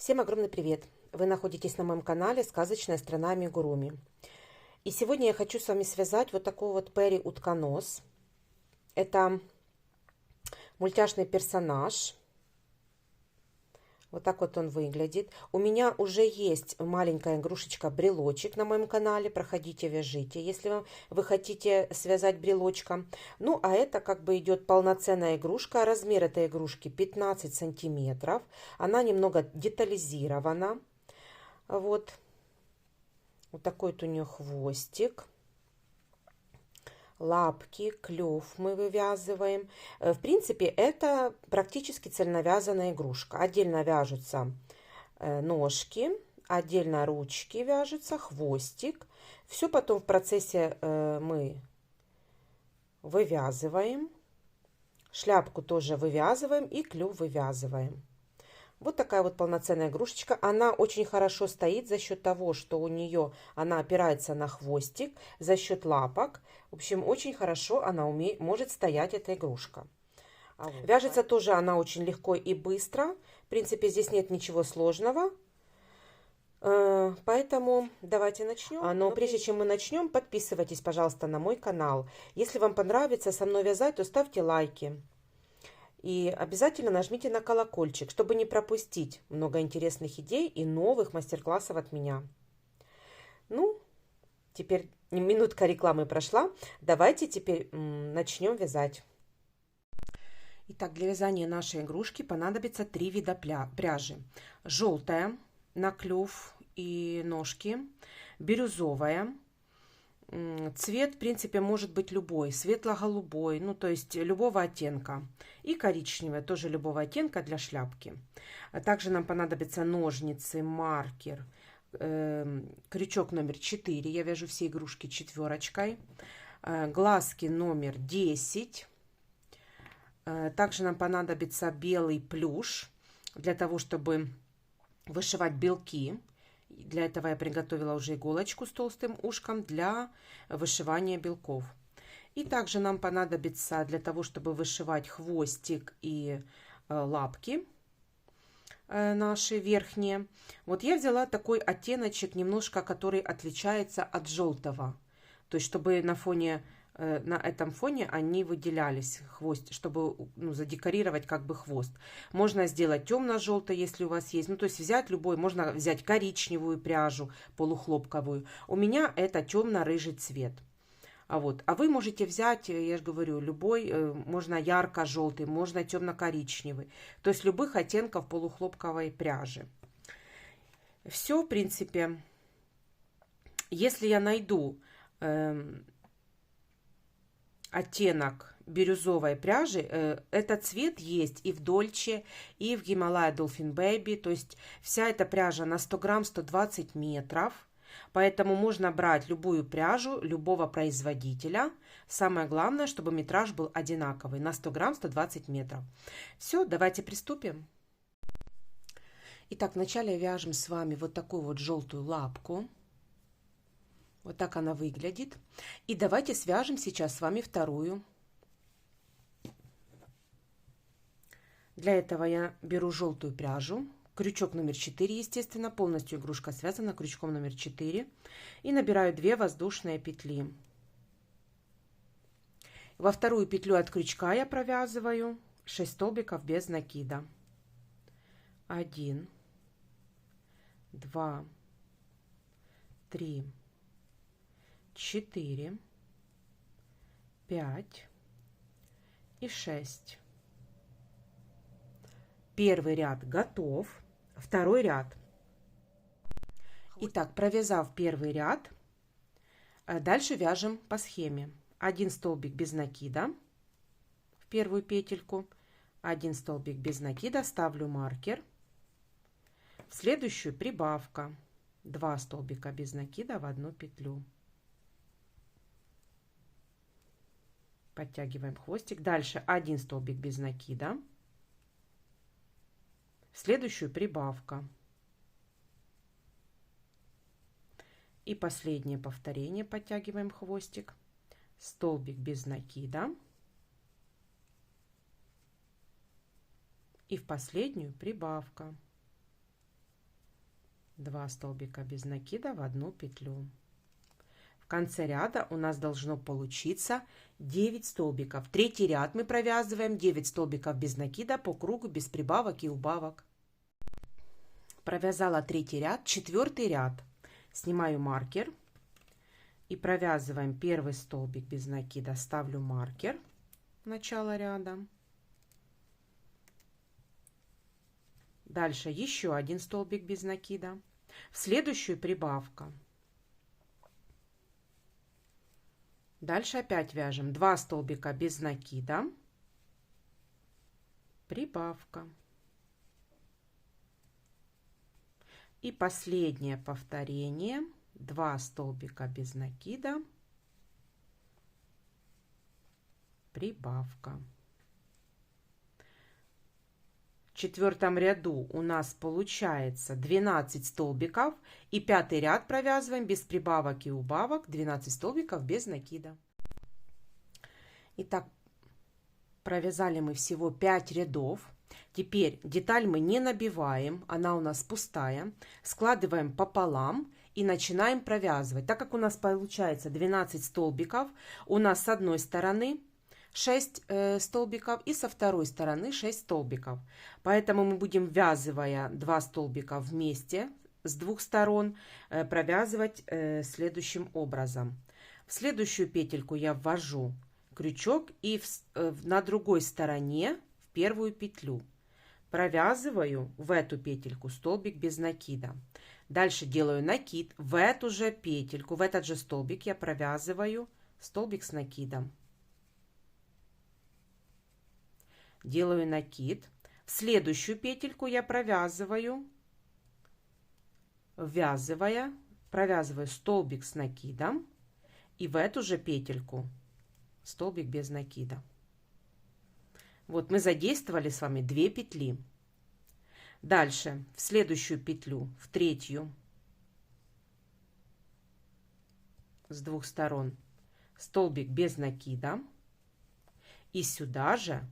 Всем огромный привет! Вы находитесь на моем канале «Сказочная страна Амигуруми». И сегодня я хочу с вами связать вот такой вот Перри утконос. Это мультяшный персонаж. Вот так вот он выглядит. У меня уже есть маленькая игрушечка брелочек на моем канале. Проходите, вяжите, если вы хотите связать брелочком. Ну, а это как бы идет полноценная игрушка. Размер этой игрушки 15 сантиметров. Она немного детализирована. Вот. Вот такой вот у нее хвостик. Лапки, клюв мы вывязываем. В принципе, это практически цельновязанная игрушка. Отдельно вяжутся ножки, отдельно ручки вяжутся, хвостик. Все потом в процессе мы вывязываем. Шляпку тоже вывязываем и клюв вывязываем. Вот такая вот полноценная игрушечка. Она очень хорошо стоит за счет того, что у нее она опирается на хвостик, за счет лапок. В общем, очень хорошо она может стоять, эта игрушка. Вяжется тоже она очень легко и быстро. В принципе, здесь нет ничего сложного. Поэтому давайте начнем. Но прежде чем мы начнем, подписывайтесь, пожалуйста, на мой канал. Если вам понравится со мной вязать, то ставьте лайки. И обязательно нажмите на колокольчик, чтобы не пропустить много интересных идей и новых мастер-классов от меня. Ну, теперь минутка рекламы прошла. Давайте теперь начнем вязать. Итак, для вязания нашей игрушки понадобится 3 вида пряжи. Желтая на клюв и ножки, бирюзовая. Цвет, в принципе, может быть любой, светло-голубой, ну, то есть любого оттенка. И коричневая, тоже любого оттенка для шляпки. Также нам понадобятся ножницы, маркер, крючок номер 4. Я вяжу все игрушки четверочкой. Глазки номер 10. Также нам понадобится белый плюш для того, чтобы вышивать белки. Для этого я приготовила уже иголочку с толстым ушком для вышивания белков. И также нам понадобится для того, чтобы вышивать хвостик и лапки наши верхние. Вот я взяла такой оттеночек немножко, который отличается от желтого. То есть, чтобы на этом фоне они выделялись, хвост, чтобы задекорировать как бы хвост. Можно сделать темно-желтый, если у вас есть. Ну, то есть взять любой, можно взять коричневую пряжу полухлопковую. У меня это темно-рыжий цвет. А вы можете взять, я же говорю, любой, можно ярко-желтый, можно темно-коричневый. То есть любых оттенков полухлопковой пряжи. Все, в принципе, если я найду оттенок бирюзовой пряжи, этот цвет есть и в Дольче, и в Гималая Dolphin Baby, то есть вся эта пряжа на 100 грамм 120 метров, поэтому можно брать любую пряжу любого производителя. Самое главное, чтобы метраж был одинаковый, на 100 грамм 120 метров. Все, давайте приступим. Итак, вначале вяжем с вами вот такую вот желтую лапку. Вот так она выглядит. И давайте свяжем сейчас с вами вторую. Для этого я беру желтую пряжу. Крючок номер 4, естественно. Полностью игрушка связана крючком номер 4. И набираю 2 воздушные петли. Во вторую петлю от крючка я провязываю 6 столбиков без накида. 1, 2, 3, 4, 5 и 6. Первый ряд готов. Второй ряд. Итак, провязав первый ряд, дальше вяжем по схеме. 1 столбик без накида в первую петельку, 1 столбик без накида, ставлю маркер. В следующую прибавка. 2 столбика без накида в одну петлю. Подтягиваем хвостик. Дальше 1 столбик без накида. В следующую прибавка. И последнее повторение. Подтягиваем хвостик. Столбик без накида. И в последнюю прибавка. 2 столбика без накида в одну петлю. В конце ряда у нас должно получиться 9 столбиков. Третий ряд мы провязываем 9 столбиков без накида по кругу, без прибавок и убавок. Провязала третий ряд, четвертый ряд. Снимаю маркер и провязываем первый столбик без накида. Ставлю маркер в начало ряда. Дальше еще один столбик без накида. В следующую прибавка. Дальше опять вяжем 2 столбика без накида. Прибавка. И последнее повторение. 2 столбика без накида. Прибавка. В четвертом ряду у нас получается 12 столбиков. И пятый ряд провязываем без прибавок и убавок. 12 столбиков без накида. Итак, провязали мы всего 5 рядов. Теперь деталь мы не набиваем, она у нас пустая. Складываем пополам и начинаем провязывать. Так как у нас получается 12 столбиков, у нас с одной стороны 6 столбиков и со второй стороны 6 столбиков. Поэтому мы будем, ввязывая 2 столбика вместе с двух сторон, провязывать следующим образом. В следующую петельку я ввожу крючок и на другой стороне в первую петлю провязываю в эту петельку столбик без накида. Дальше делаю накид в эту же петельку, в этот же столбик я провязываю столбик с накидом. Делаю накид. В следующую петельку я провязываю, провязываю столбик с накидом и в эту же петельку столбик без накида. Вот мы задействовали с вами 2 петли. Дальше в следующую петлю, в третью, с двух сторон столбик без накида и сюда же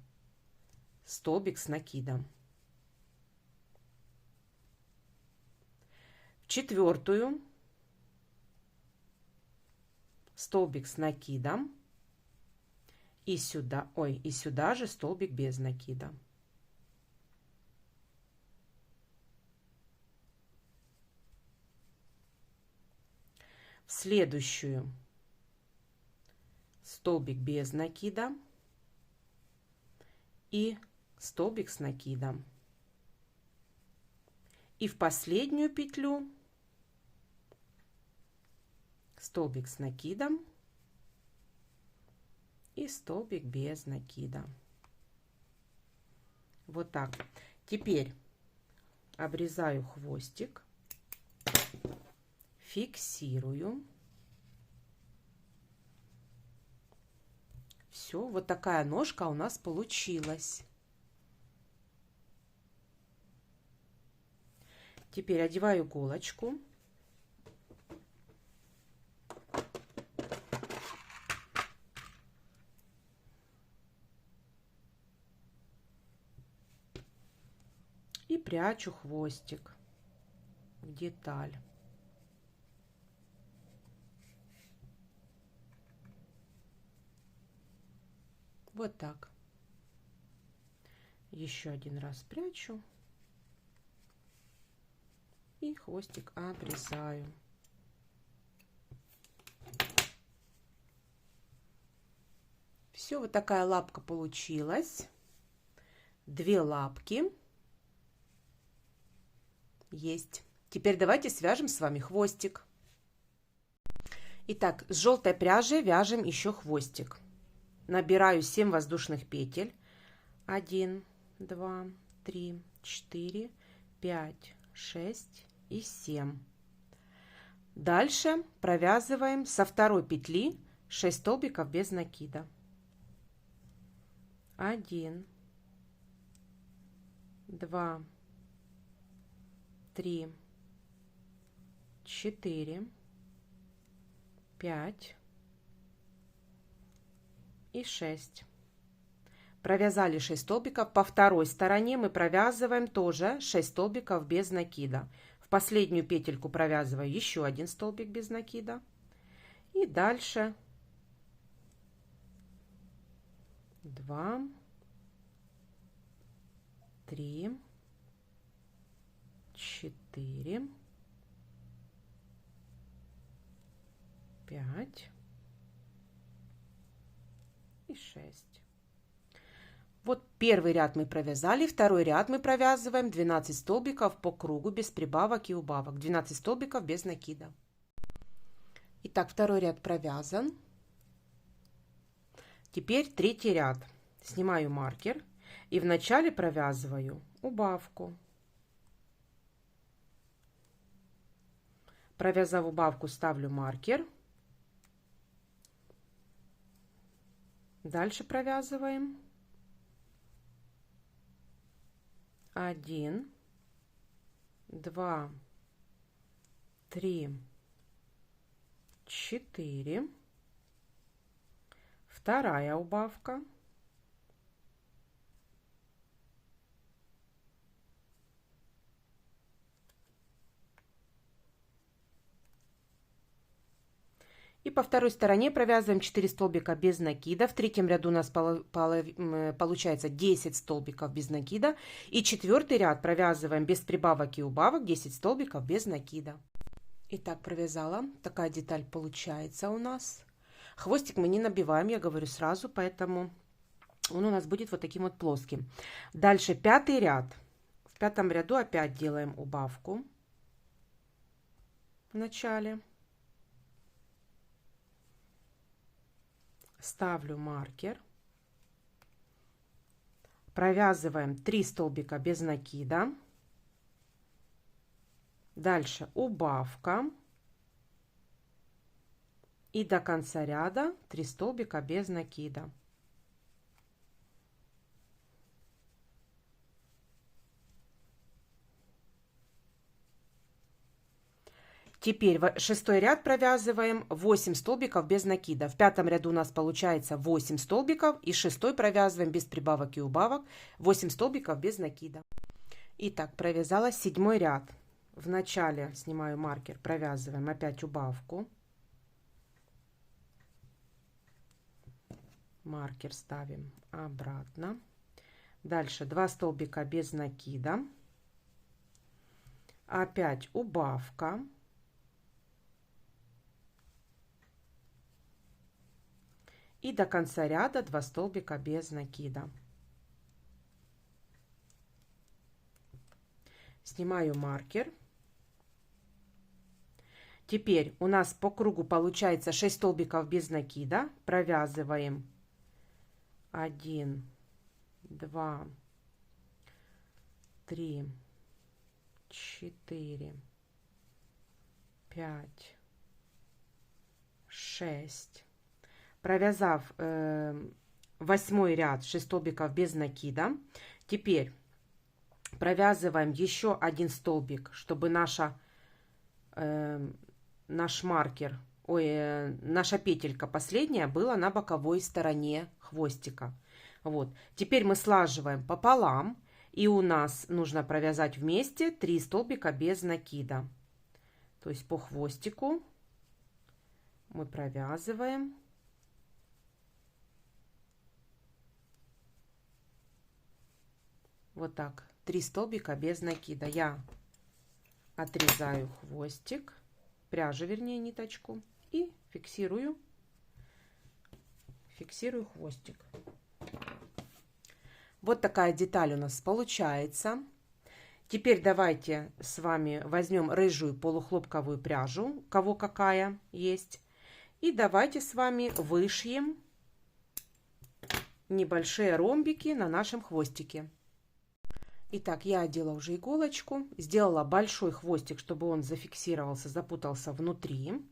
столбик с накидом. В четвертую столбик с накидом и сюда же столбик без накида. В следующую столбик без накида и столбик с накидом. И в последнюю петлю столбик с накидом и столбик без накида. Вот так. Теперь обрезаю хвостик, фиксирую. Все, вот такая ножка у нас получилась. Теперь одеваю иголочку. И прячу хвостик в деталь. Вот так. Еще один раз прячу. И хвостик обрезаю. Все, вот такая лапка получилась. 2 лапки. Есть. Теперь давайте свяжем с вами хвостик. Итак, с желтой пряжи вяжем еще хвостик. Набираю 7 воздушных петель. 1, 2, 3, 4, 5, 6 и 7. Дальше провязываем со второй петли 6 столбиков без накида. 1, 2, 3, 4, 5 и 6. Провязали 6 столбиков. По второй стороне мы провязываем тоже 6 столбиков без накида. В последнюю петельку провязываю еще один столбик без накида. И дальше 2, 3, 4, 5 и 6. Вот первый ряд мы провязали, второй ряд мы провязываем 12 столбиков по кругу без прибавок и убавок, 12 столбиков без накида. Итак, второй ряд провязан. Теперь третий ряд. Снимаю маркер и в начале провязываю убавку. Провязав убавку, ставлю маркер. Дальше провязываем 1, 2, 3, 4, вторая убавка, и по второй стороне провязываем 4 столбика без накида. В третьем ряду у нас получается 10 столбиков без накида. И четвертый ряд провязываем без прибавок и убавок 10 столбиков без накида. Итак, провязала. Такая деталь получается у нас. Хвостик мы не набиваем, я говорю сразу, поэтому он у нас будет вот таким вот плоским. Дальше пятый ряд. В пятом ряду опять делаем убавку в начале. Ставлю маркер. Провязываем 3 столбика без накида. Дальше убавка. И до конца ряда 3 столбика без накида. Теперь шестой ряд провязываем 8 столбиков без накида. В пятом ряду у нас получается 8 столбиков. И шестой провязываем без прибавок и убавок 8 столбиков без накида. Итак, провязала седьмой ряд. В начале снимаю маркер, провязываем опять убавку. Маркер ставим обратно. Дальше 2 столбика без накида. Опять убавка. И до конца ряда 2 столбика без накида. Снимаю маркер. Теперь у нас по кругу получается 6 столбиков без накида. Провязываем 1, 2, 3, 4, 5, 6. Провязав 8 ряд 6 столбиков без накида, теперь провязываем еще один столбик, чтобы наш маркер, наша петелька последняя была на боковой стороне хвостика. Вот. Теперь мы слаживаем пополам, и у нас нужно провязать вместе 3 столбика без накида. То есть по хвостику мы провязываем. Вот так, 3 столбика без накида. Я отрезаю хвостик, пряжу, вернее, ниточку, и фиксирую хвостик. Вот такая деталь у нас получается. Теперь давайте с вами возьмем рыжую полухлопковую пряжу, у кого какая есть, и давайте с вами вышьем небольшие ромбики на нашем хвостике. Итак, я одела уже иголочку, сделала большой хвостик, чтобы он зафиксировался, запутался внутри.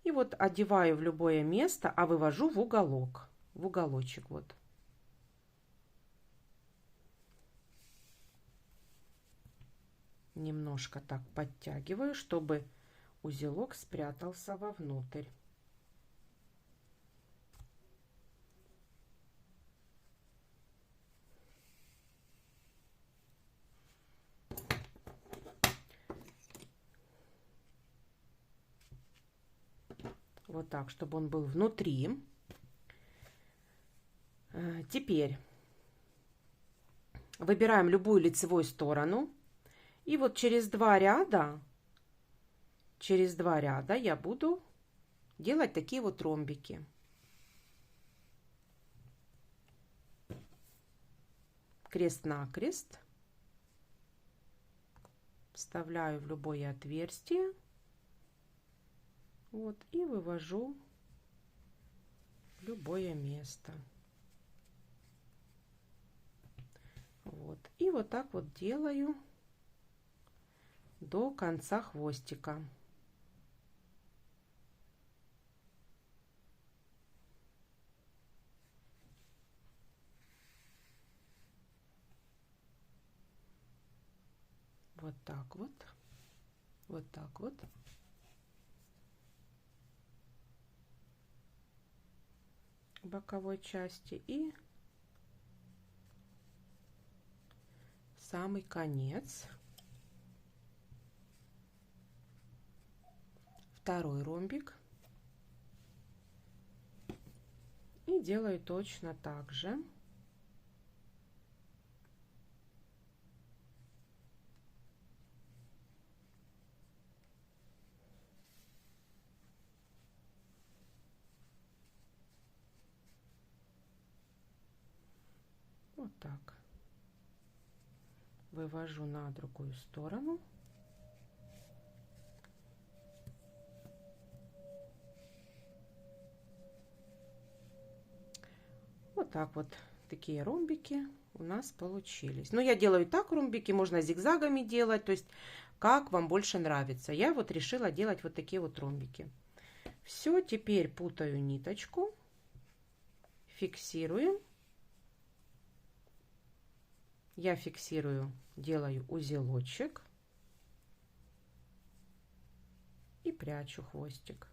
И вот одеваю в любое место, а вывожу в уголок, в уголочек вот. Немножко так подтягиваю, чтобы узелок спрятался вовнутрь. Вот так, чтобы он был внутри. Теперь выбираем любую лицевую сторону. И вот через два ряда я буду делать такие вот ромбики. Крест-накрест. Вставляю в любое отверстие. Вот, и вывожу в любое место. Вот, и вот так вот делаю до конца хвостика. Вот так вот. Вот так вот. Боковой части и самый конец. Второй ромбик. И делаю точно так же. Вот так. Вывожу на другую сторону. Вот так вот такие ромбики у нас получились. Но я делаю так ромбики, можно зигзагами делать, то есть как вам больше нравится. Я вот решила делать вот такие вот ромбики. Все, теперь путаю ниточку, фиксируем. Я фиксирую, делаю узелочек и прячу хвостик.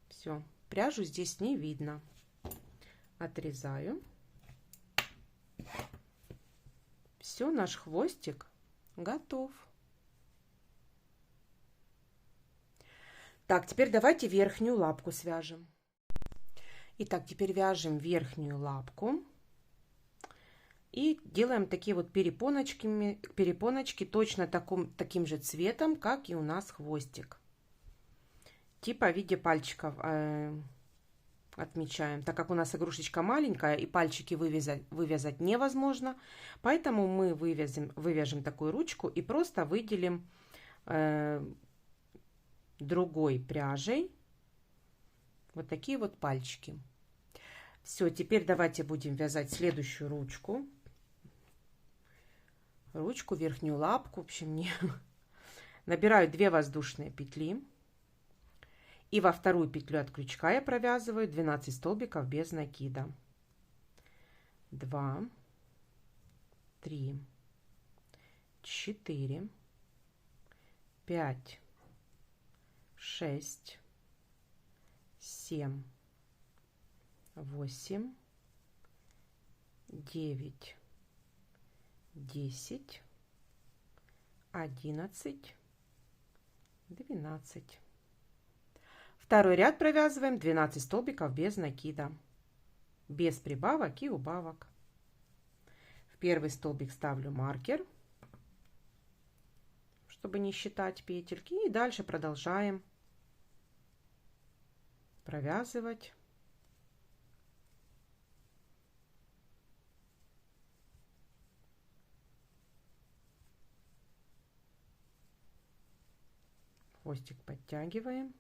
Все, пряжу здесь не видно. Отрезаю. Все, наш хвостик готов. Так, теперь давайте верхнюю лапку свяжем. Итак, теперь вяжем верхнюю лапку. И делаем такие вот перепоночки точно таким же цветом, как и у нас хвостик. Типа в виде пальчиков отмечаем. Так как у нас игрушечка маленькая и пальчики вывязать невозможно, поэтому мы вывяжем такую ручку и просто выделим другой пряжей вот такие вот пальчики. Все, теперь давайте будем вязать следующую ручку. Верхнюю лапку. В общем, набираю 2 воздушные петли. И во вторую петлю от крючка я провязываю 12 столбиков без накида. 2, 3, 4, 5, 6, 7, 8, 9, 10, 11, 12. Второй ряд провязываем 12 столбиков без накида, без прибавок и убавок. В первый столбик ставлю маркер, чтобы не считать петельки, и дальше продолжаем провязывать. Хвостик подтягиваем.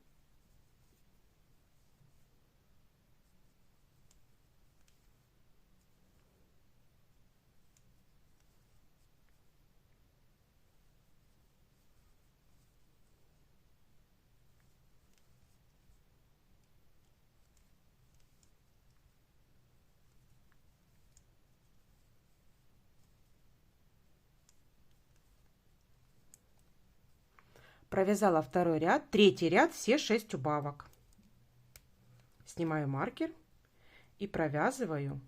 Провязала второй ряд, третий ряд, все 6 убавок. Снимаю маркер и провязываю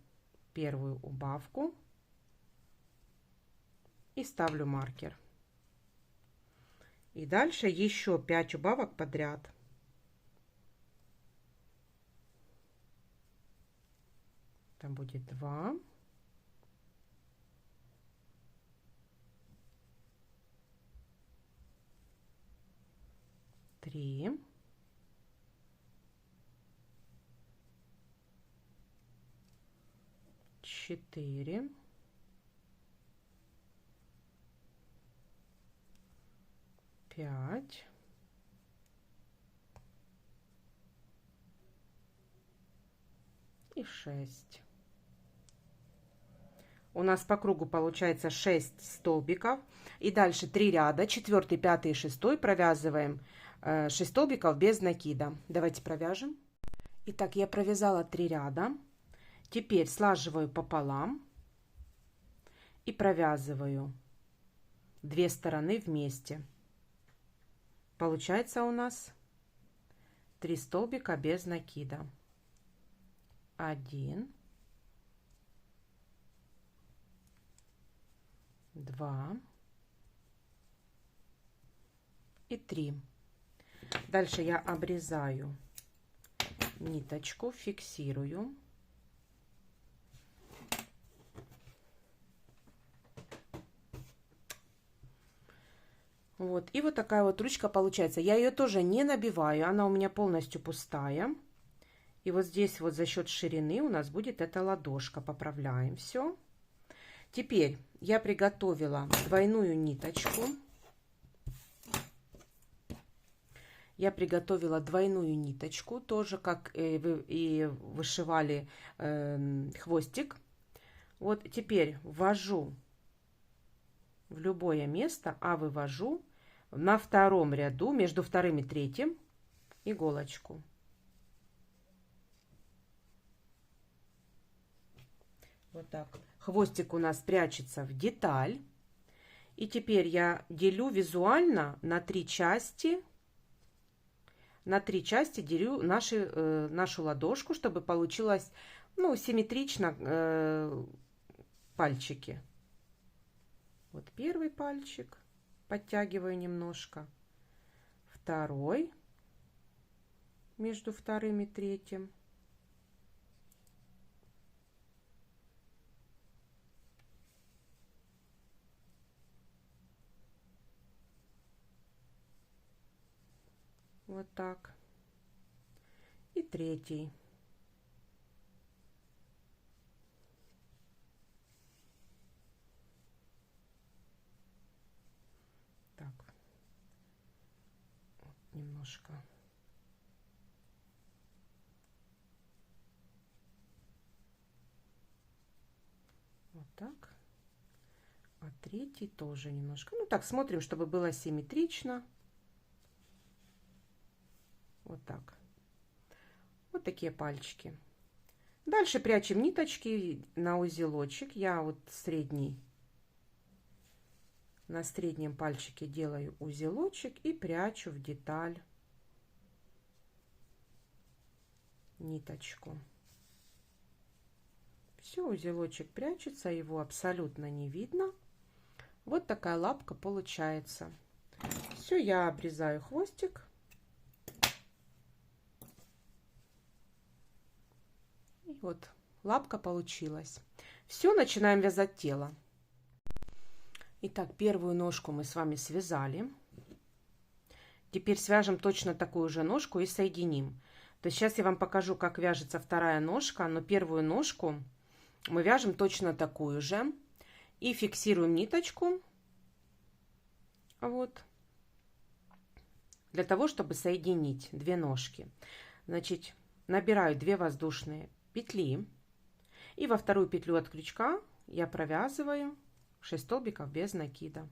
первую убавку и ставлю маркер. И дальше еще 5 убавок подряд. Там будет 2. 3. 4. 5. И 6. У нас по кругу получается 6 столбиков. И дальше 3 ряда, 4, 5 и 6 провязываем 6 столбиков без накида. Давайте провяжем. Итак, я провязала 3 ряда. Теперь слаживаю пополам и провязываю 2 стороны вместе. Получается у нас 3 столбика без накида. 1, 2 и 3. Дальше я обрезаю ниточку, фиксирую. Вот, и вот такая вот ручка получается. Я ее тоже не набиваю, она у меня полностью пустая. И вот здесь вот за счет ширины у нас будет эта ладошка. Поправляем все. Теперь я приготовила двойную ниточку. Я приготовила двойную ниточку, тоже как и вышивали хвостик. Вот теперь ввожу в любое место, а вывожу на втором ряду между вторым и третьим иголочку. Вот так. Хвостик у нас прячется в деталь. И теперь я делю визуально на 3 части. На 3 части делю нашу ладошку, чтобы получилось, ну, симметрично пальчики. Вот первый пальчик подтягиваю немножко, второй между вторым и третьим, вот так, и третий. Немножко. Вот так. А третий тоже немножко. Ну так, смотрим, чтобы было симметрично. Вот так. Вот такие пальчики. Дальше прячем ниточки на узелочек. Я вот на среднем пальчике делаю узелочек и прячу в деталь ниточку. Все, узелочек прячется, его абсолютно не видно. Вот такая лапка получается. Все, я обрезаю хвостик. И вот лапка получилась. Все, начинаем вязать тело. Итак, первую ножку мы с вами связали. Теперь свяжем точно такую же ножку и соединим. То есть сейчас я вам покажу, как вяжется вторая ножка, но первую ножку мы вяжем точно такую же. И фиксируем ниточку. Вот. Для того, чтобы соединить 2 ножки. Значит, набираю 2 воздушные петли. И во вторую петлю от крючка я провязываю 6 столбиков без накида.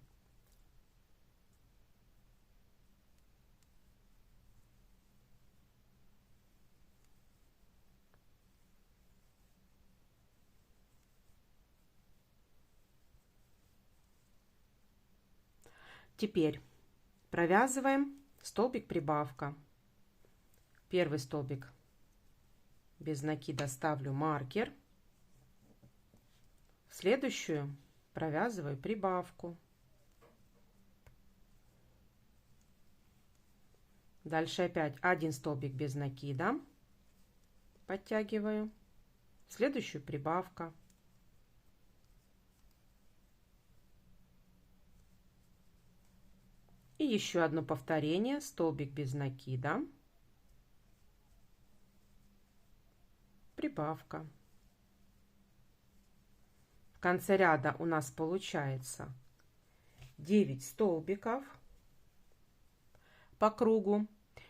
Теперь провязываем столбик прибавка. Первый столбик без накида ставлю маркер. В следующую провязываю прибавку. Дальше опять 1 столбик без накида, подтягиваю, следующую прибавка. И еще одно повторение, столбик без накида, прибавка. В конце ряда у нас получается 9 столбиков по кругу.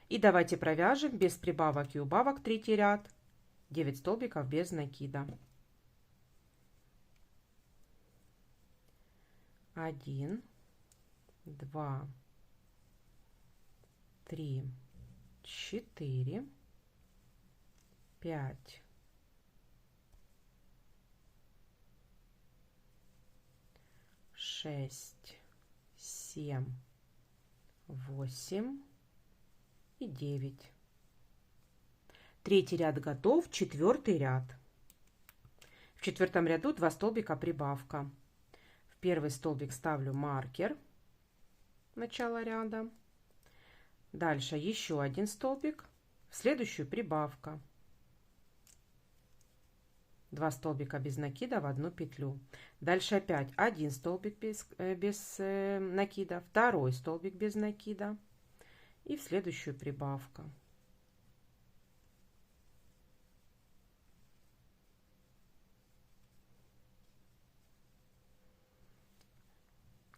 И давайте провяжем без прибавок и убавок третий ряд, 9 столбиков без накида. 1, 2, 3, 4, 5, 6, 7, 8 и 9. Третий ряд готов, четвертый ряд. В четвертом ряду 2 столбика прибавка. В первый столбик ставлю маркер, начало ряда. Дальше еще 1 столбик, в следующую прибавка. 2 столбика без накида в одну петлю. Дальше опять 1 столбик без накида, второй столбик без накида и в следующую прибавка.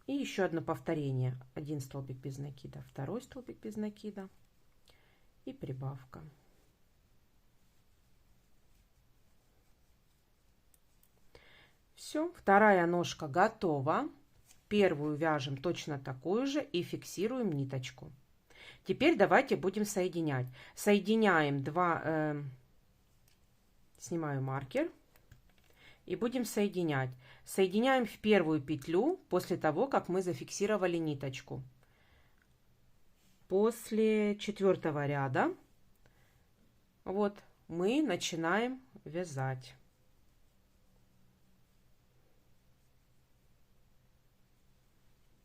И еще одно повторение. 1 столбик без накида, второй столбик без накида и прибавка. Все, вторая ножка готова. Первую вяжем точно такую же и фиксируем ниточку. Теперь давайте будем соединять. Соединяем снимаю маркер и будем соединять. Соединяем в первую петлю после того, как мы зафиксировали ниточку. После 4-го ряда вот мы начинаем вязать.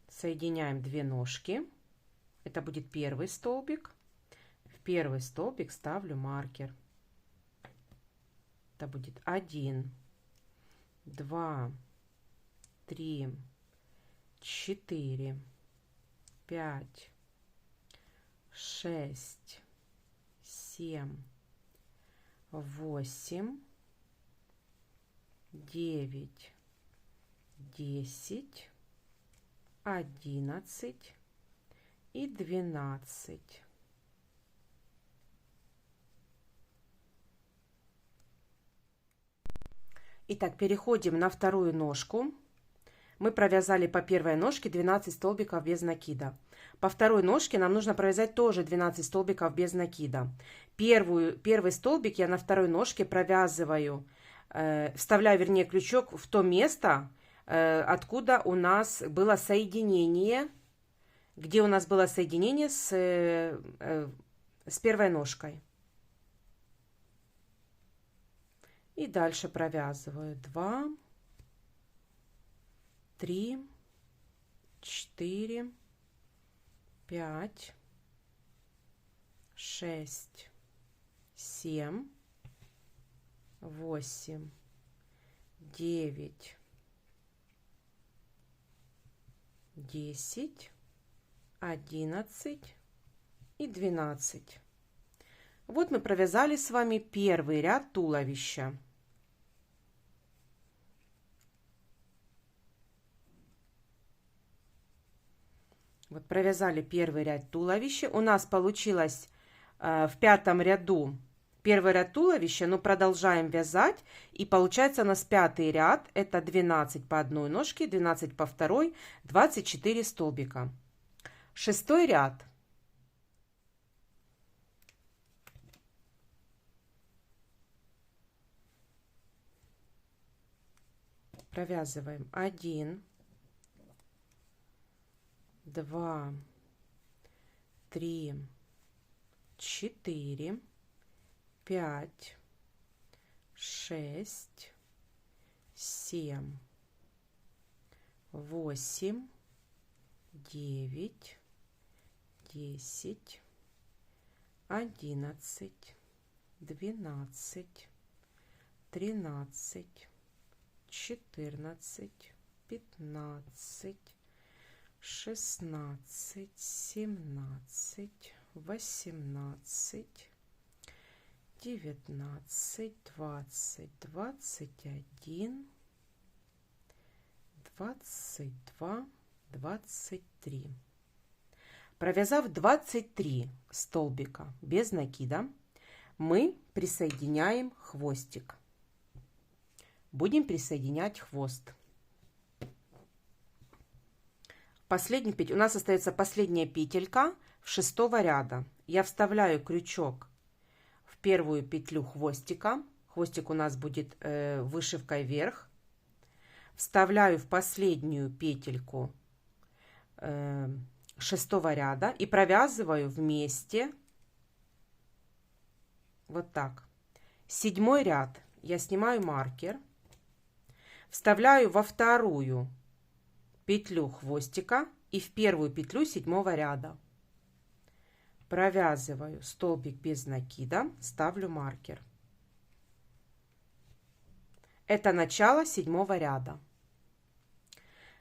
Соединяем 2 ножки. Это будет первый столбик. В первый столбик ставлю маркер. Это будет 1, 2, 3, 4, 5, 6, 7, 8, 9, 10, 11 и 12. Итак, переходим на вторую ножку. Мы провязали по первой ножке 12 столбиков без накида. По второй ножке нам нужно провязать тоже 12 столбиков без накида. Первый столбик я на второй ножке провязываю, вставляю, вернее, крючок в то место, откуда у нас было соединение, где у нас было соединение с первой ножкой. И дальше провязываю 2, 3, 4, 5, 6, 7, 8, 9, 10, 11 и 12. Вот мы провязали с вами первый ряд туловища. Вот провязали первый ряд туловища. У нас получилось в 5-м ряду первый ряд туловища, но продолжаем вязать. И получается у нас 5-й ряд. Это 12 по одной ножке, 12 по второй, 24 столбика. 6-й ряд. Провязываем 1, 2, 3, 4, 5, 6, 7, 8, 9, 10, 11, 12, 13, 14, 15, 16, 17, 18, 19, 20, 21, 22, 23. Провязав 23 столбика без накида, мы присоединяем хвостик. Будем присоединять хвост. У нас остается последняя петелька в 6-го ряда. Я вставляю крючок в первую петлю хвостика. Хвостик у нас будет вышивкой вверх. Вставляю в последнюю петельку 6-го ряда и провязываю вместе вот так. 7-й ряд я снимаю маркер, вставляю во вторую петлю хвостика и в первую петлю 7-го ряда. Провязываю столбик без накида, ставлю маркер. Это начало 7-го ряда.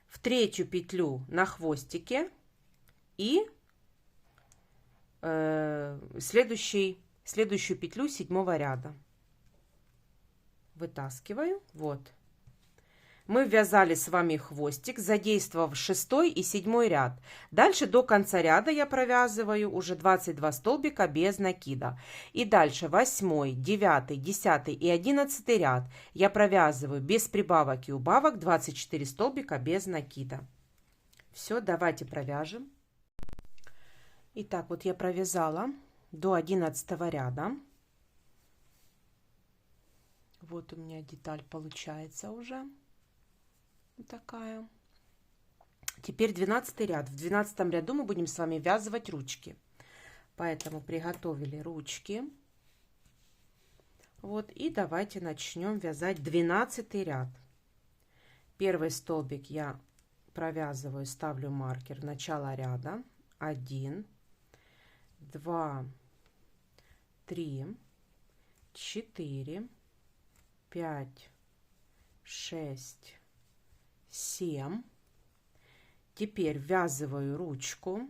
В третью петлю на хвостике и следующую петлю 7-го ряда. Вытаскиваю. Вот. Мы ввязали с вами хвостик, задействовав 6-й и 7-й ряд. Дальше до конца ряда я провязываю уже 22 столбика без накида. И дальше 8-й, 9-й, 10-й и 11-й ряд я провязываю без прибавок и убавок 24 столбика без накида. Все, давайте провяжем. Итак, вот я провязала до 11-го ряда. Вот у меня деталь получается уже. Такая. Теперь 12 ряд. В 12 ряду мы будем с вами ввязывать ручки. Поэтому приготовили ручки. Вот, и давайте начнем вязать 12 ряд. Первый столбик я провязываю, ставлю маркер в начало ряда. 1, 2, 3, 4, 5, 6, 7. Теперь ввязываю ручку,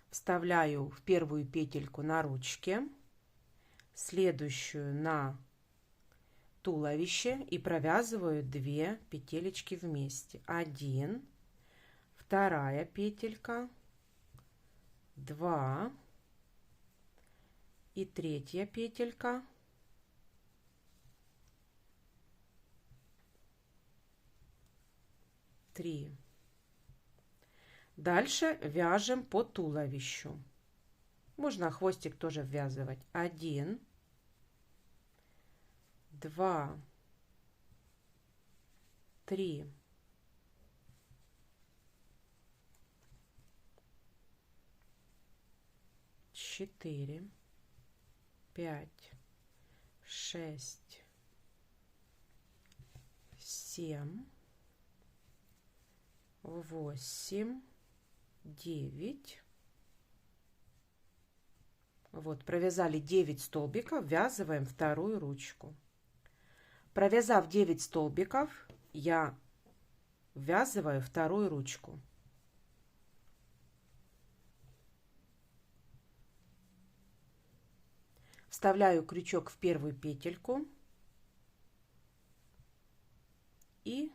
вставляю в первую петельку на ручке, следующую на туловище и провязываю 2 петелечки вместе. 1, вторая петелька, 2 и третья петелька. 3. Дальше вяжем по туловищу. Можно хвостик тоже ввязывать. 1, 2, 3, 4, 5, 6, 7, 8, 9. Вот, провязали 9 столбиков, ввязываем вторую ручку. Провязав 9 столбиков, я ввязываю вторую ручку. Вставляю крючок в первую петельку и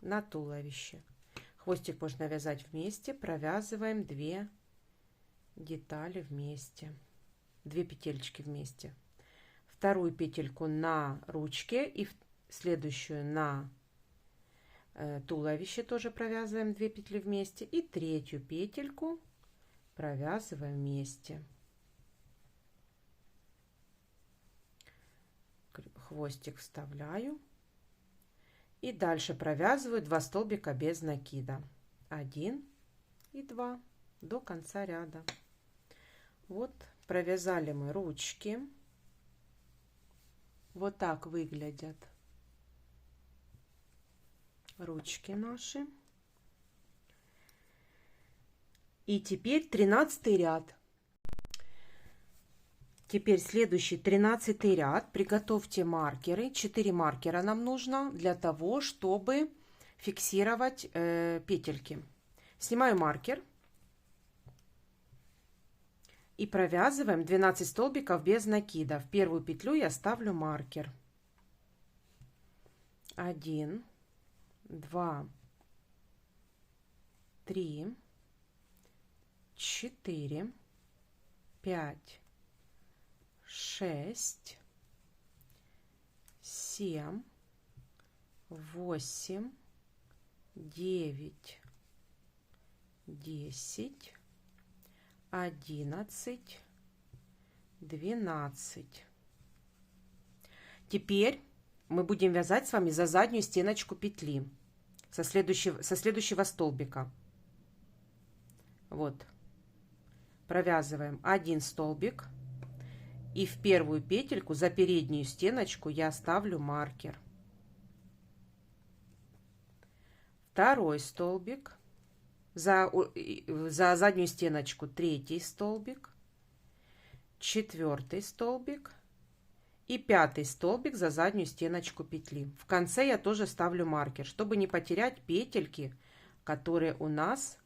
на туловище. Хвостик можно вязать вместе, провязываем 2 детали вместе, 2 петельки вместе. Вторую петельку на ручке и следующую на туловище тоже провязываем 2 петли вместе. И третью петельку провязываем вместе. Хвостик вставляю. И дальше провязываю 2 столбика без накида. 1 и 2 до конца ряда. Вот провязали мы ручки. Вот так выглядят ручки наши. И теперь 13 ряд. Теперь следующий 13 ряд. Приготовьте маркеры. 4 маркера нам нужно для того, чтобы фиксировать петельки. Снимаю маркер. И провязываем 12 столбиков без накида. В первую петлю я ставлю маркер. 1, 2, 3, 4, 5, 6, 7, 8, 9, 10, 11, 12. Теперь мы будем вязать с вами за заднюю стеночку петли со следующего столбика. Вот. Провязываем 1 столбик. И в первую петельку за переднюю стеночку я ставлю маркер. Второй столбик. За заднюю стеночку 3 столбик. 4 столбик. И 5 столбик за заднюю стеночку петли. В конце я тоже ставлю маркер, чтобы не потерять петельки, которые у нас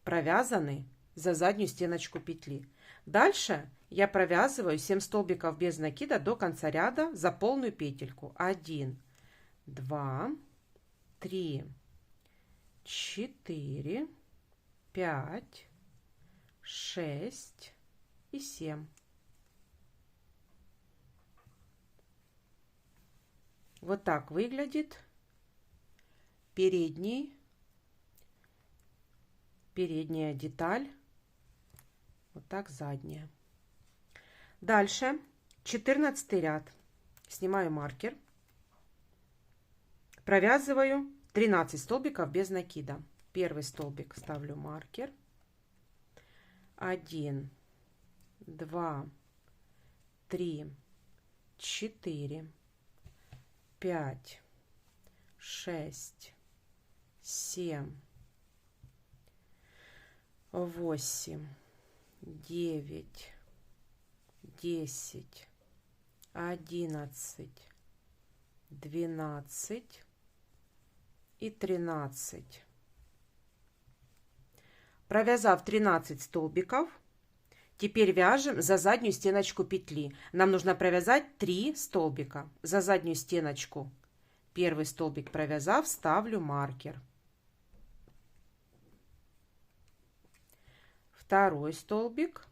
провязаны за заднюю стеночку петли. Дальше я провязываю 7 столбиков без накида до конца ряда за полную петельку. 1, 2, 3, 4, 5, 6 и 7. Вот так выглядит передняя деталь. Вот так задняя. Дальше 14 ряд. Снимаю маркер. Провязываю 13 столбиков без накида. Первый столбик ставлю маркер. 1, 2, 3, 4, 5, 6, 7, 8, 9, 10, 11, 12 и 13. Провязав 13 столбиков, теперь вяжем за заднюю стеночку петли. Нам нужно провязать 3 столбика. За заднюю стеночку первый столбик провязав, ставлю маркер. Второй столбик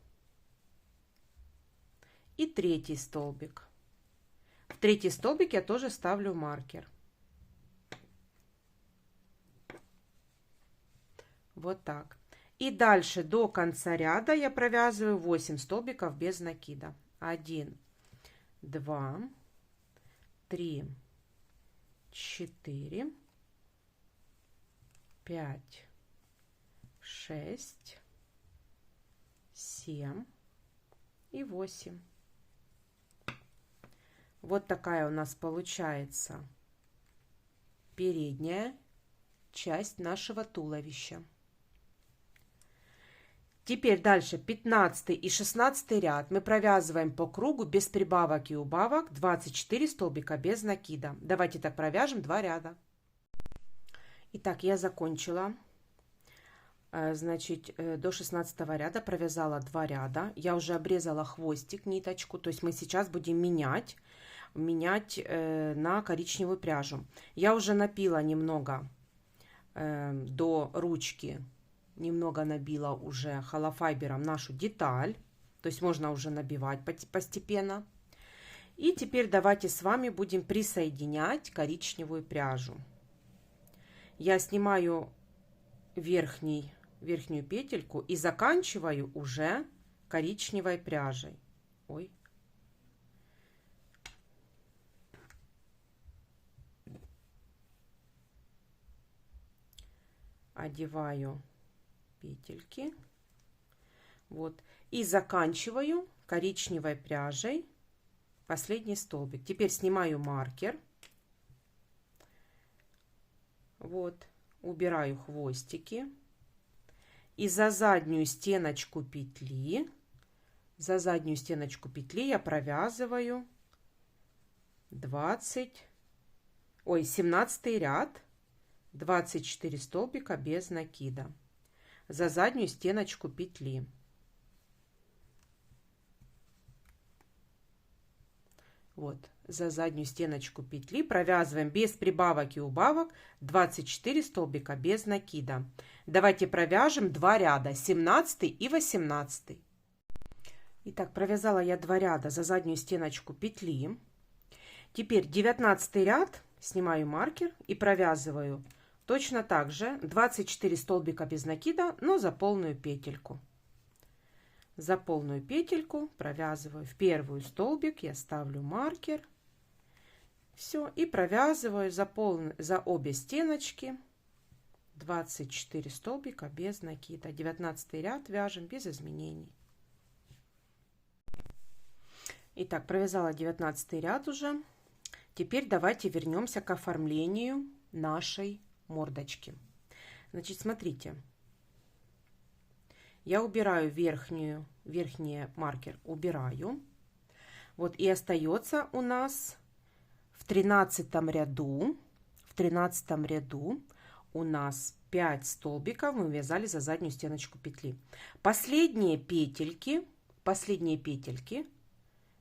и 3 столбик. В 3 столбик я тоже ставлю маркер. Вот так. И дальше до конца ряда я провязываю 8 столбиков без накида. 1, 2, 3, 4, 5, 6, 7 и 8. Вот такая у нас получается передняя часть нашего туловища. Теперь дальше 15 и 16 ряд мы провязываем по кругу без прибавок и убавок 24 столбика без накида. Давайте так провяжем 2 ряда. Итак, я закончила. Значит, до 16 ряда провязала 2 ряда. Я уже обрезала хвостик, ниточку. То есть мы сейчас будем менять на коричневую пряжу. Я уже напила немного до ручки. Немного набила уже холофайбером нашу деталь. То есть можно уже набивать постепенно. И теперь давайте с вами будем присоединять коричневую пряжу. Я снимаю верхнюю петельку и заканчиваю уже коричневой пряжей. Ой. Одеваю петельки. Вот. И заканчиваю коричневой пряжей последний столбик. Теперь снимаю маркер. Вот, убираю хвостики. И за заднюю стеночку петли, я провязываю 17 ряд, 24 столбика без накида за заднюю стеночку петли. Вот, за заднюю стеночку петли провязываем без прибавок и убавок 24 столбика без накида. Давайте провяжем 2 ряда, 17 и 18. Итак, провязала я 2 ряда за заднюю стеночку петли. Теперь 19 ряд, снимаю маркер и провязываю точно так же 24 столбика без накида, но за полную петельку. За полную петельку провязываю в первый столбик, я ставлю маркер. Все, и провязываю за обе стеночки 24 столбика без накида. 19 ряд вяжем без изменений. Итак, провязала 19 ряд уже. Теперь давайте вернемся к оформлению нашей мордочки. Значит, смотрите. Я убираю верхний маркер, убираю. Вот и остается у нас в 13 ряду, у нас 5 столбиков мы вязали за заднюю стеночку петли. Последние петельки,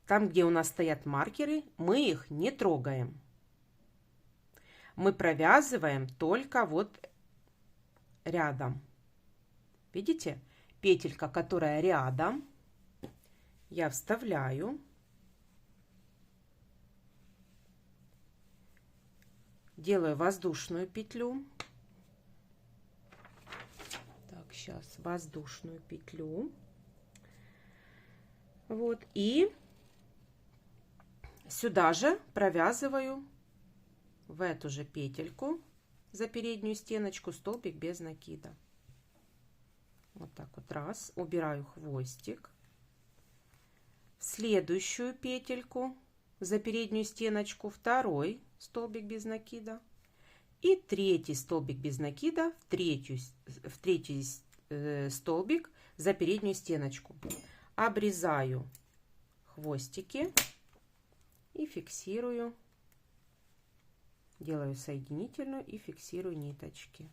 там, где у нас стоят маркеры, мы их не трогаем. Мы провязываем только вот рядом. Видите? Петелька, которая рядом, я вставляю, делаю воздушную петлю. Так, сейчас воздушную петлю. Вот, и сюда же провязываю в эту же петельку за переднюю стеночку столбик без накида. Вот так вот раз, убираю хвостик. В следующую петельку за переднюю стеночку второй столбик без накида. И третий столбик без накида в третий столбик за переднюю стеночку. Обрезаю хвостики и фиксирую. Делаю соединительную и фиксирую ниточки.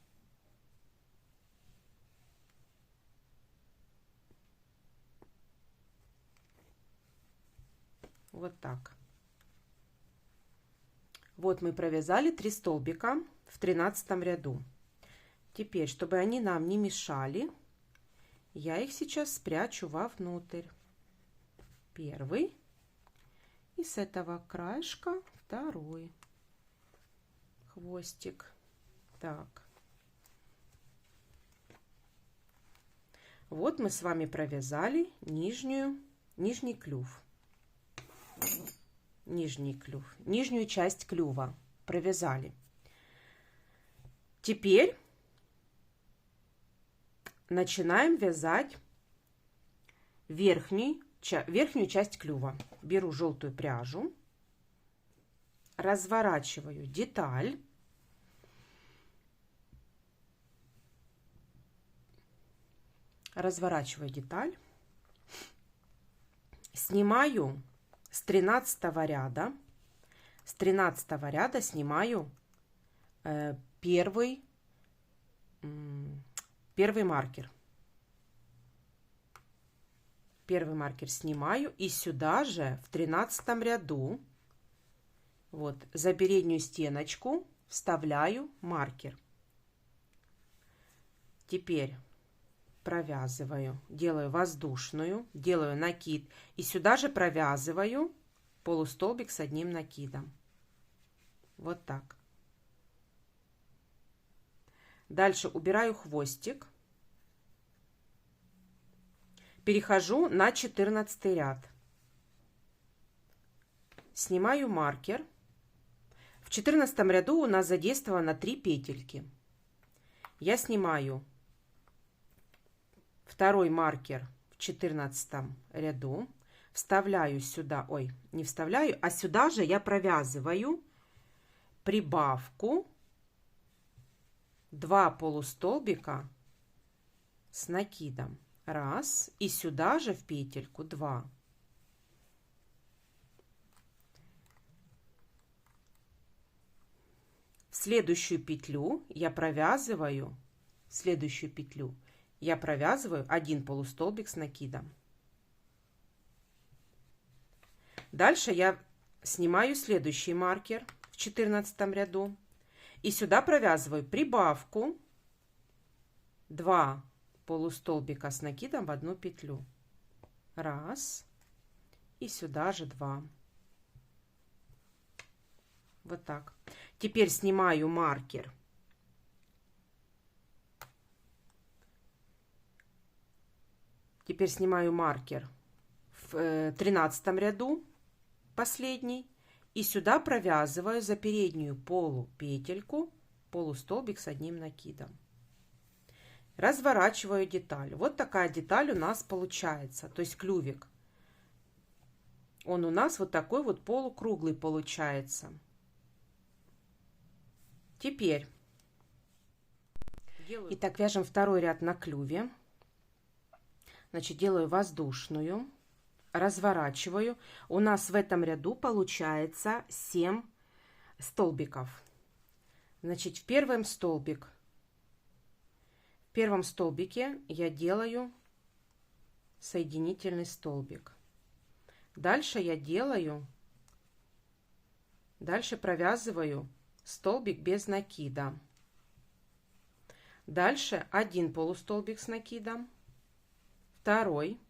Вот так. Вот мы провязали 3 столбика в 13 ряду. Теперь, чтобы они нам не мешали, я их сейчас спрячу вовнутрь. Первый. И с этого краешка второй хвостик. Так. Вот мы с вами провязали нижний клюв. Нижнюю часть клюва провязали. Теперь начинаем вязать верхнюю часть клюва. Беру желтую пряжу, разворачиваю деталь. Снимаю с 13 ряда. С 13 ряда снимаю первый маркер. Первый маркер снимаю и сюда же в 13 ряду вот за переднюю стеночку вставляю маркер. Теперь провязываю, делаю воздушную, делаю накид и сюда же провязываю полустолбик с одним накидом. Вот так. Дальше убираю хвостик. Перехожу на 14 ряд. Снимаю маркер. В 14 ряду у нас задействовано 3 петельки. Я снимаю второй маркер в 14 ряду. Вставляю сюда, не вставляю, а сюда же я провязываю прибавку 2 полустолбика с накидом. Раз. И сюда же в петельку 2. В следующую петлю я провязываю, один полустолбик с накидом. Дальше я снимаю следующий маркер в 14 ряду и сюда провязываю прибавку 2 полустолбика с накидом в одну петлю. Раз. И сюда же 2. Вот так. Теперь снимаю маркер. В 13 ряду, последний. И сюда провязываю за переднюю полупетельку полустолбик с одним накидом. Разворачиваю деталь. Вот такая деталь у нас получается. То есть клювик. Он у нас вот такой вот полукруглый получается. Теперь. Итак, вяжем второй ряд на клюве. Значит, делаю воздушную. Разворачиваю. У нас в этом ряду получается 7 столбиков. Значит, в первом столбике я делаю соединительный столбик. Дальше провязываю столбик без накида. Дальше 1 полустолбик с накидом, второй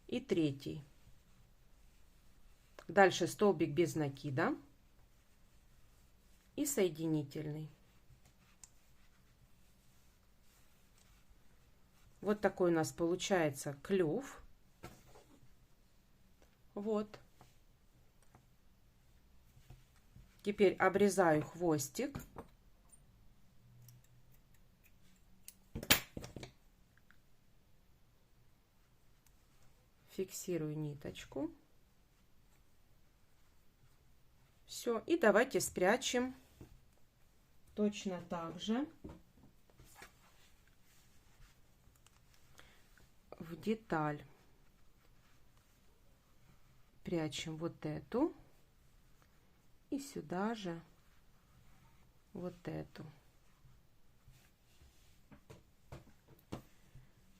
и третий. Дальше столбик без накида и соединительный. Вот такой у нас получается клюв. Вот. Теперь обрезаю хвостик. Фиксирую ниточку. Все. И давайте спрячем точно так же в деталь. Прячем вот эту. И сюда же вот эту.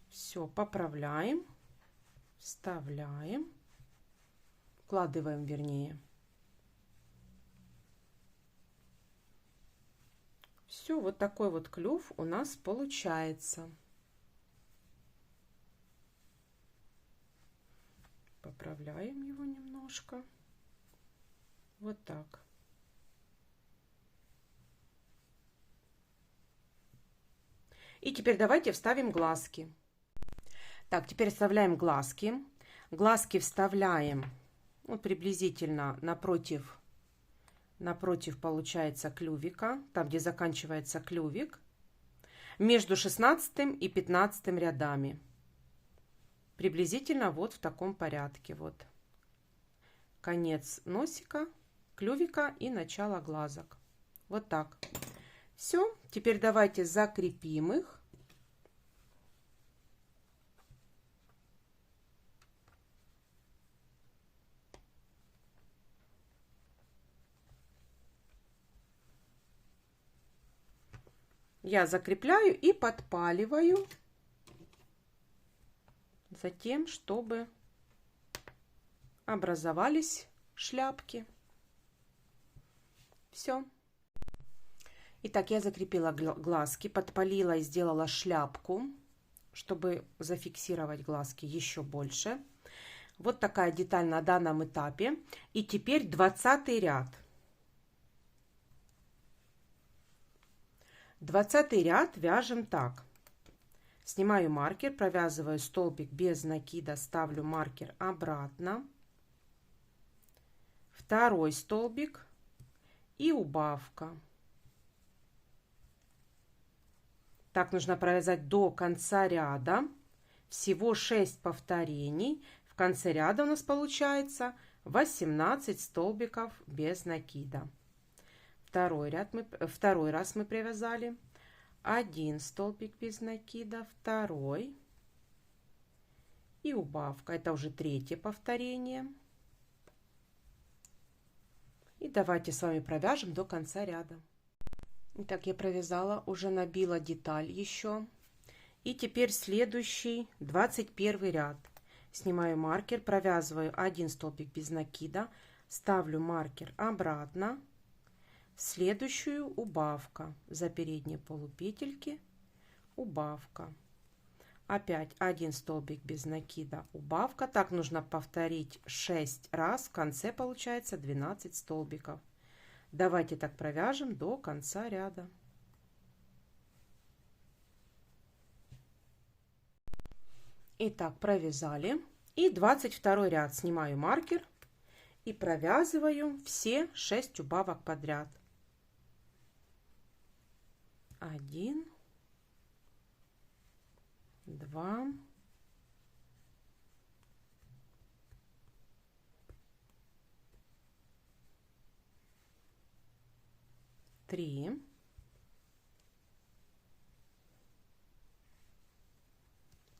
Все, поправляем, вставляем, вкладываем, вернее. Все, вот такой вот клюв у нас получается. Поправляем его немножко. Вот так. И теперь давайте вставим глазки. Так, теперь вставляем глазки. Глазки вставляем вот приблизительно напротив получается клювика, там где заканчивается клювик, между 16 и 15 рядами. Приблизительно вот в таком порядке. Вот конец носика, клювика и начало глазок. Вот так. Все. Теперь давайте закрепим их. Я закрепляю и подпаливаю за тем, чтобы образовались шляпки. Все. Итак, я закрепила глазки, подпалила и сделала шляпку, чтобы зафиксировать глазки еще больше. Вот такая деталь на данном этапе. И теперь 20 ряд. 20 ряд вяжем так. Снимаю маркер, провязываю столбик без накида, ставлю маркер обратно. Второй столбик и убавка. Так нужно провязать до конца ряда. Всего 6 повторений. В конце ряда у нас получается 18 столбиков без накида. второй раз мы привязали. 1 столбик без накида, второй. И убавка. Это уже третье повторение. И давайте с вами провяжем до конца ряда. Итак, я провязала, уже набила деталь еще. И теперь следующий 21 ряд. Снимаю маркер, провязываю 1 столбик без накида, ставлю маркер обратно. Следующую убавка за передние полупетельки, убавка. Опять 1 столбик без накида, убавка. Так нужно повторить 6 раз. В конце получается 12 столбиков. Давайте так провяжем до конца ряда. Итак, провязали. И 22 ряд. Снимаю маркер и провязываю все 6 убавок подряд. 1, 2, 3,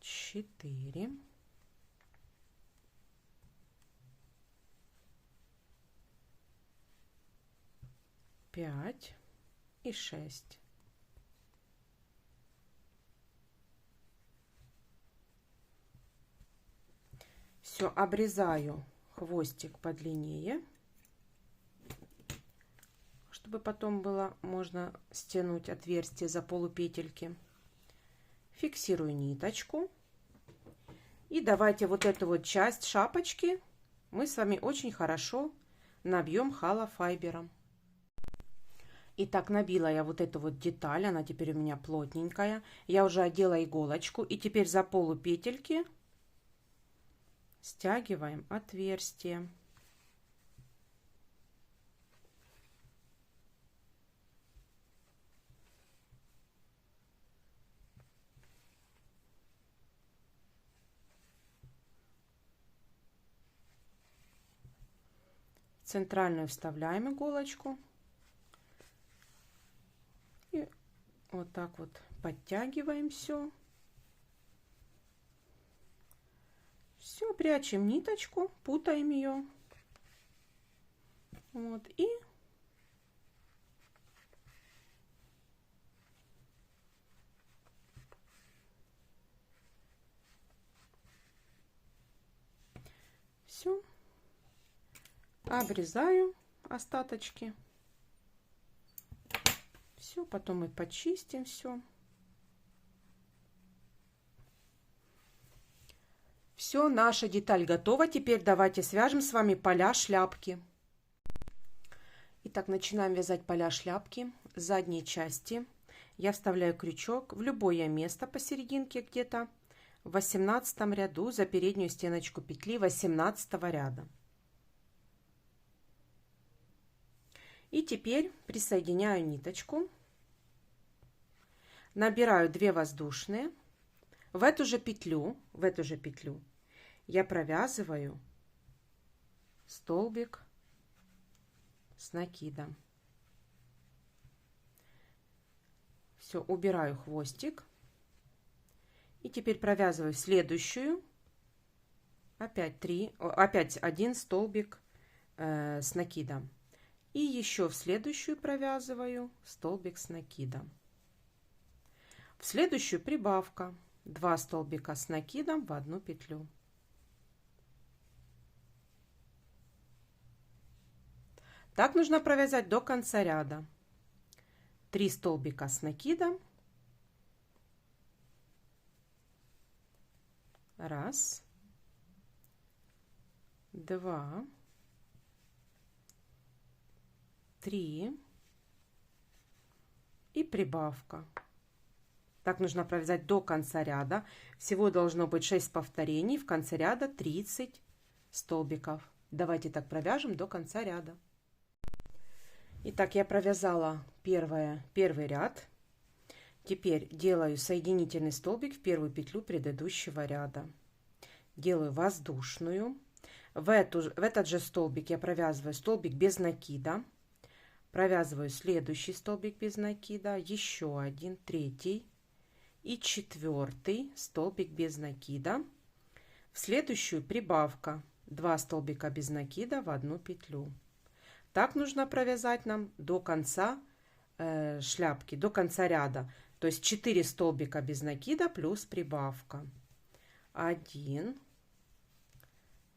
4, 5 и 6. Все, обрезаю хвостик подлиннее, чтобы потом было можно стянуть отверстие за полупетельки. Фиксирую ниточку. И давайте вот эту вот часть шапочки мы с вами очень хорошо набьем холофайбером. Итак, набила я вот эту вот деталь, она теперь у меня плотненькая. Я уже одела иголочку, и теперь за полупетельки стягиваем отверстие. В центральную вставляем иголочку. И вот так вот подтягиваем все. Все, прячем ниточку, путаем ее. Вот, и все. Обрезаю остаточки. Все, потом мы почистим все. Все, наша деталь готова. Теперь давайте свяжем с вами поля шляпки. Итак, начинаем вязать поля шляпки. С задней части я вставляю крючок в любое место посерединке, где-то в 18 ряду за переднюю стеночку петли 18 ряда. И теперь присоединяю ниточку, набираю 2 воздушные, в эту же петлю я провязываю столбик с накидом. Все, убираю хвостик. И теперь провязываю следующую, опять 1 столбик с накидом. И еще в следующую провязываю столбик с накидом. В следующую прибавка 2 столбика с накидом в одну петлю. Так нужно провязать до конца ряда. 3 столбика с накидом. 1, 2, 3 и прибавка. Так нужно провязать до конца ряда. Всего должно быть 6 повторений. В конце ряда 30 столбиков. Давайте так провяжем до конца ряда. Итак, я провязала первый ряд. Теперь делаю соединительный столбик в первую петлю предыдущего ряда. Делаю воздушную. В этот же столбик я провязываю столбик без накида. Провязываю следующий столбик без накида, еще один, третий и четвертый столбик без накида. В следующую прибавка 2 столбика без накида в одну петлю. Так нужно провязать нам до конца шляпки, до конца ряда. То есть 4 столбика без накида плюс прибавка. 1,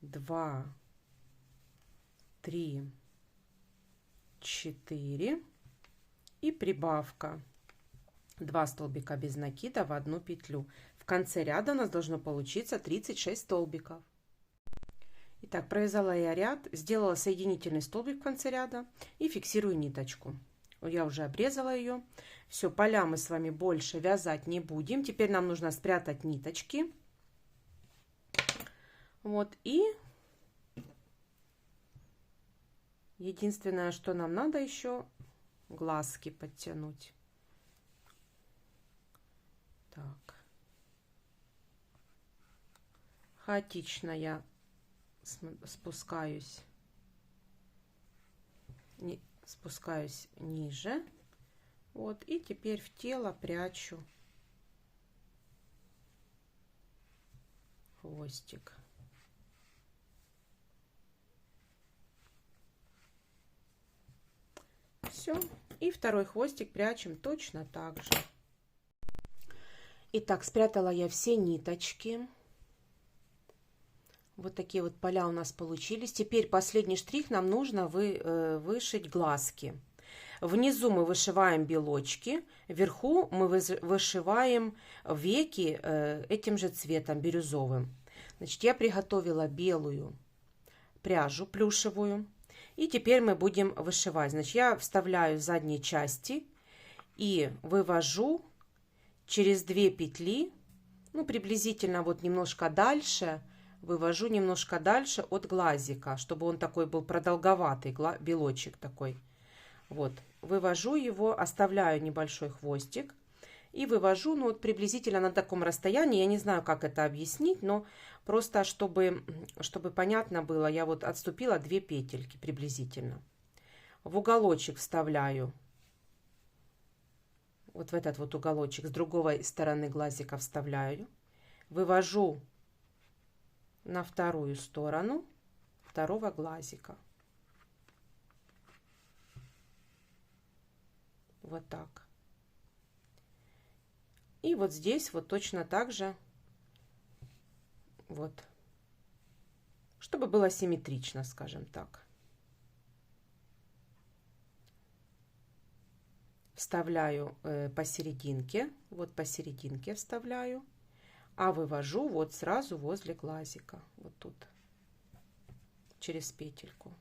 2, 3, 4 и прибавка 2 столбика без накида в одну петлю. В конце ряда у нас должно получиться 36 столбиков. Итак, провязала я ряд, сделала соединительный столбик в конце ряда и фиксирую ниточку. Я уже обрезала ее. Все, поля мы с вами больше вязать не будем. Теперь нам нужно спрятать ниточки. Вот, и единственное, что нам надо еще глазки подтянуть. Так. Хаотично я спускаюсь ниже. Вот, и теперь в тело прячу хвостик. Все, и второй хвостик прячем точно так же. Итак, спрятала я все ниточки. Вот такие вот поля у нас получились. Теперь последний штрих, нам нужно вышить глазки. Внизу мы вышиваем белочки, вверху мы вышиваем веки этим же цветом, бирюзовым. Значит, я приготовила белую пряжу плюшевую. И теперь мы будем вышивать. Значит, я вставляю в задней части и вывожу через 2 петли, ну, приблизительно вот немножко дальше, вывожу немножко дальше от глазика, чтобы он такой был продолговатый, белочек такой. Вот, вывожу его, оставляю небольшой хвостик и вывожу, ну, вот приблизительно на таком расстоянии. Я не знаю, как это объяснить, но просто чтобы понятно было, я вот отступила 2 петельки приблизительно. В уголочек вставляю, вот в этот вот уголочек, с другой стороны глазика вставляю, вывожу на вторую сторону второго глазика. Вот так. И вот здесь вот точно так же, вот, чтобы было симметрично, скажем так. Вставляю посерединке, вот посерединке вставляю, а вывожу вот сразу возле глазика, вот тут, через петельку.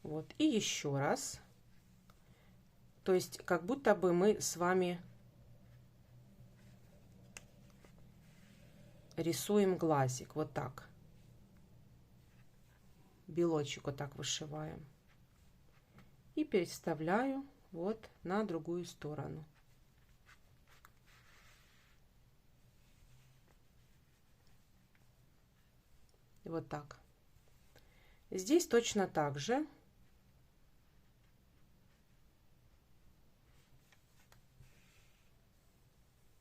Вот, и еще раз. То есть, как будто бы мы с вами рисуем глазик, вот так. Белочек вот так вышиваем. И переставляю вот на другую сторону. Вот так. Здесь точно так же.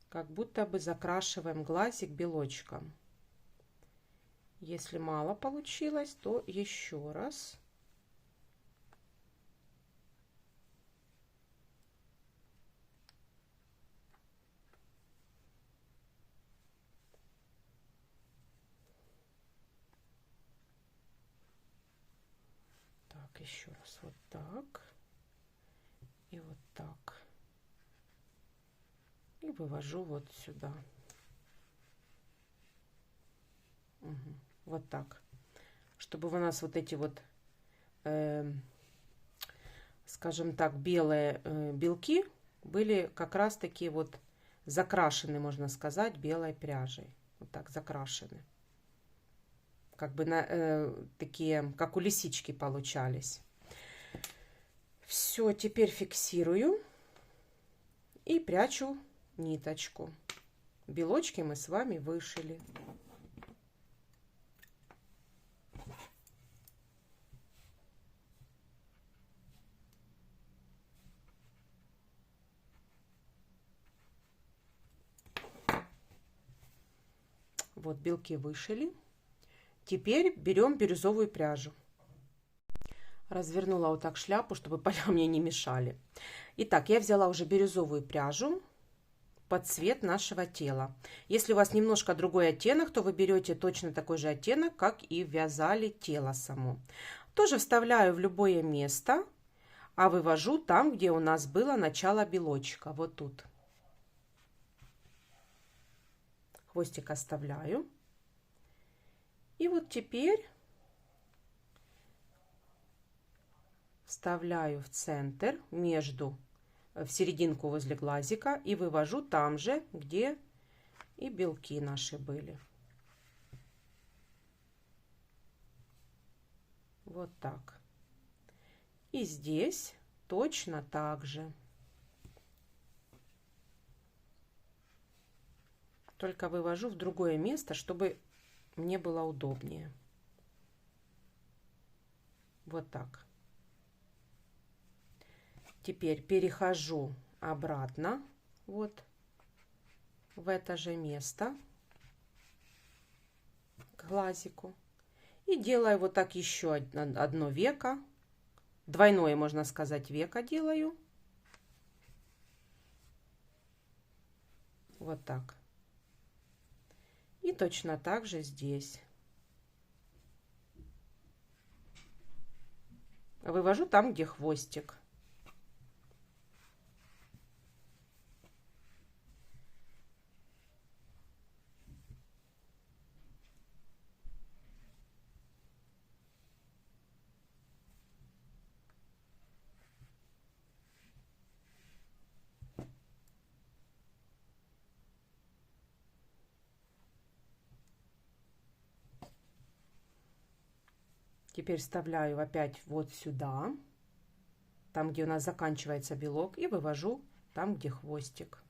Как будто бы закрашиваем глазик белочком. Если мало получилось, то еще раз. Так, еще раз вот так. И вот так. И вывожу вот сюда. Угу. Вот так. Чтобы у нас вот эти вот, скажем так, белые белки были как раз таки вот закрашены, можно сказать, белой пряжей. Вот так закрашены. Как бы такие, как у лисички получались. Все, теперь фиксирую и прячу ниточку. Белочки мы с вами вышили. Вот белки вышили. Теперь берем бирюзовую пряжу. Развернула вот так шляпу, чтобы поля мне не мешали. Итак, я взяла уже бирюзовую пряжу под цвет нашего тела. Если у вас немножко другой оттенок, то вы берете точно такой же оттенок, как и вязали тело само. Тоже вставляю в любое место, а вывожу там, где у нас было начало белочка. Вот тут. Хвостик оставляю. И вот теперь вставляю в центр, в серединку возле глазика и вывожу там же, где и белки наши были. Вот так. И здесь точно так же. Только вывожу в другое место, чтобы мне было удобнее. Вот так. Теперь перехожу обратно вот в это же место к глазику и делаю вот так еще одно веко, двойное, можно сказать, веко делаю. Вот так. И точно так же здесь. Вывожу там, где хвостик. Теперь вставляю опять вот сюда, там, где у нас заканчивается белок, и вывожу там, где хвостик.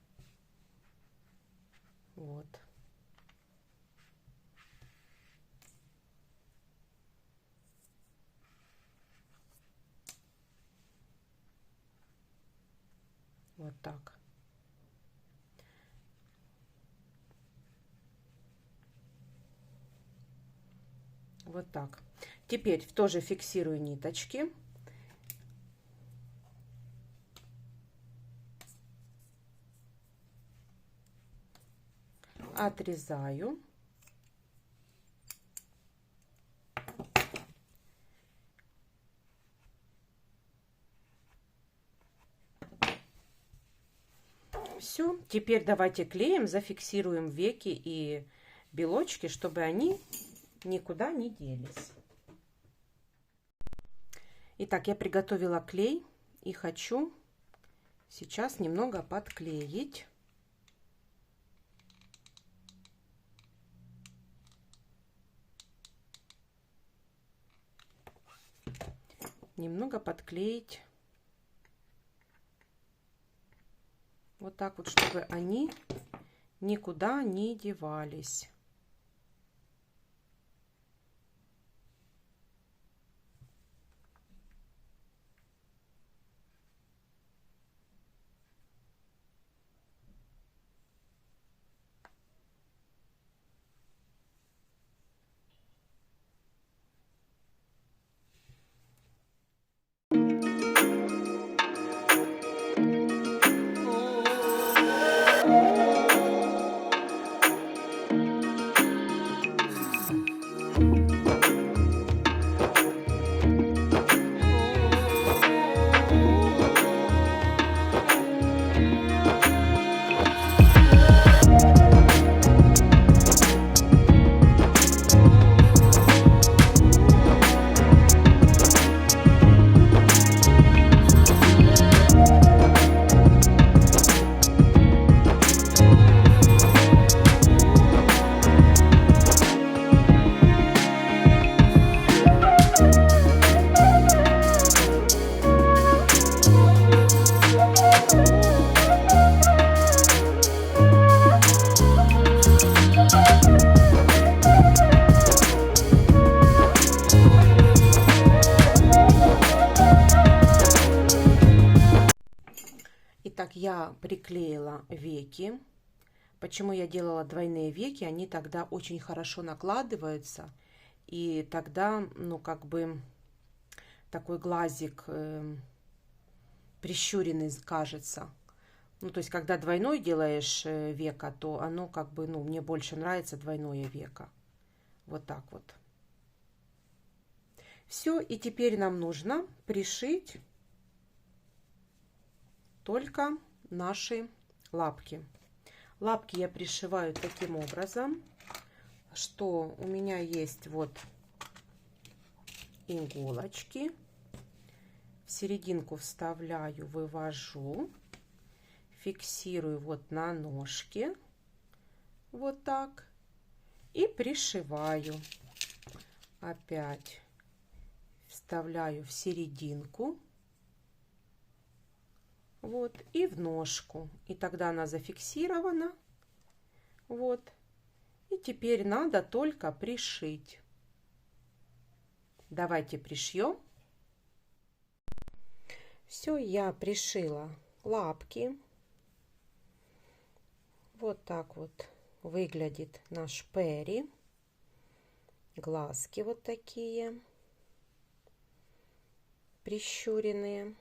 Вот. Вот так. Вот так. Теперь тоже фиксирую ниточки. Отрезаю. Все. Теперь давайте клеем зафиксируем веки и белочки, чтобы они никуда не делись. Итак, я приготовила клей и хочу сейчас немного подклеить. Немного подклеить. Вот так вот, чтобы они никуда не девались. Итак, я приклеила веки, Почему я делала двойные веки? Они тогда очень хорошо накладываются. И тогда, ну, как бы, такой глазик прищуренный кажется. Ну, то есть, когда двойной делаешь веко, то оно как бы, ну, мне больше нравится двойное веко. Вот так вот. Все, и теперь нам нужно пришить только наши лапки. Лапки я пришиваю таким образом, что у меня есть вот иголочки. В серединку вставляю, вывожу, фиксирую вот на ножке, вот так, и пришиваю. Опять вставляю в серединку, вот, и в ножку. И тогда она зафиксирована. Вот. И теперь надо только пришить. Давайте пришьем. Все, я пришила лапки. Вот так вот выглядит наш Перри. Глазки вот такие прищуренные.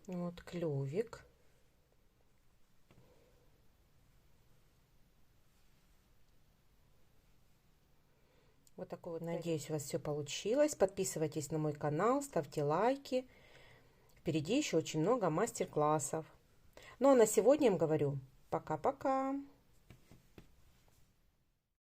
Вот клювик. Вот такой вот. Надеюсь, у вас все получилось. Подписывайтесь на мой канал, ставьте лайки. Впереди еще очень много мастер-классов. Ну а на сегодня я вам говорю пока-пока.